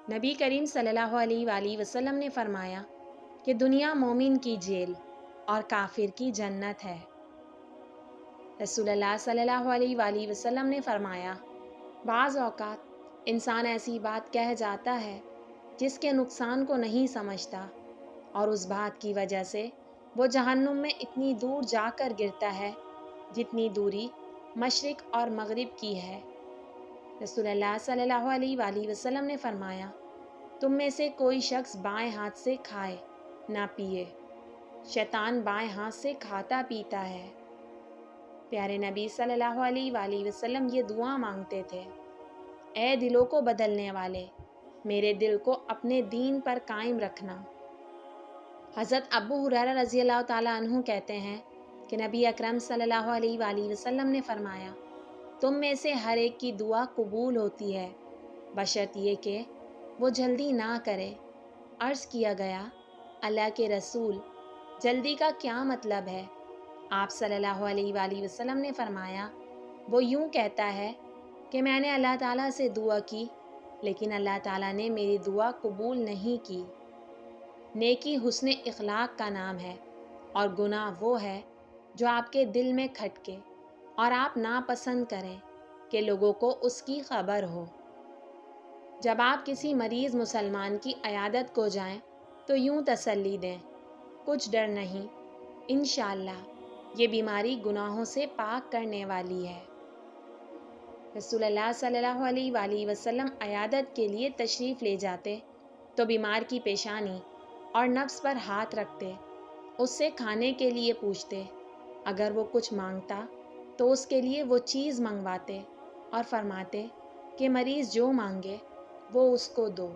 نبی کریم صلی اللہ علیہ وآلہ وسلم نے فرمایا کہ دنیا مومن کی جیل اور کافر کی جنت ہے۔ رسول اللہ صلی اللہ علیہ وآلہ وسلم نے فرمایا، بعض اوقات انسان ایسی بات کہہ جاتا ہے جس کے نقصان کو نہیں سمجھتا، اور اس بات کی وجہ سے وہ جہنم میں اتنی دور جا کر گرتا ہے جتنی دوری مشرق اور مغرب کی ہے۔ رسول اللہ صلی اللہ علیہ وآلہ وسلم نے فرمایا، تم میں سے کوئی شخص بائیں ہاتھ سے کھائے نہ پیے، شیطان بائیں ہاتھ سے کھاتا پیتا ہے۔ پیارے نبی صلی اللہ علیہ وآلہ وسلم یہ دعا مانگتے تھے، اے دلوں کو بدلنے والے، میرے دل کو اپنے دین پر قائم رکھنا۔ حضرت ابو ہریرہ رضی اللہ تعالیٰ عنہ کہتے ہیں کہ نبی اکرم صلی اللہ علیہ وآلہ وسلم نے فرمایا، تم میں سے ہر ایک کی دعا قبول ہوتی ہے بشرط یہ کہ وہ جلدی نہ کرے۔ عرض کیا گیا، اللہ کے رسول، جلدی کا کیا مطلب ہے؟ آپ صلی اللہ علیہ وآلہ وسلم نے فرمایا، وہ یوں کہتا ہے کہ میں نے اللہ تعالیٰ سے دعا کی لیکن اللہ تعالیٰ نے میری دعا قبول نہیں کی۔ نیکی حسن اخلاق کا نام ہے، اور گناہ وہ ہے جو آپ کے دل میں کھٹکے اور آپ ناپسند کریں کہ لوگوں کو اس کی خبر ہو۔ جب آپ کسی مریض مسلمان کی عیادت کو جائیں تو یوں تسلی دیں، کچھ ڈر نہیں، انشاءاللہ یہ بیماری گناہوں سے پاک کرنے والی ہے۔ رسول اللہ صلی اللہ علیہ وآلہ وسلم عیادت کے لیے تشریف لے جاتے تو بیمار کی پیشانی اور نفس پر ہاتھ رکھتے، اس سے کھانے کے لیے پوچھتے، اگر وہ کچھ مانگتا تو اس کے لیے وہ چیز منگواتے اور فرماتے کہ مریض جو مانگے وہ اس کو دو۔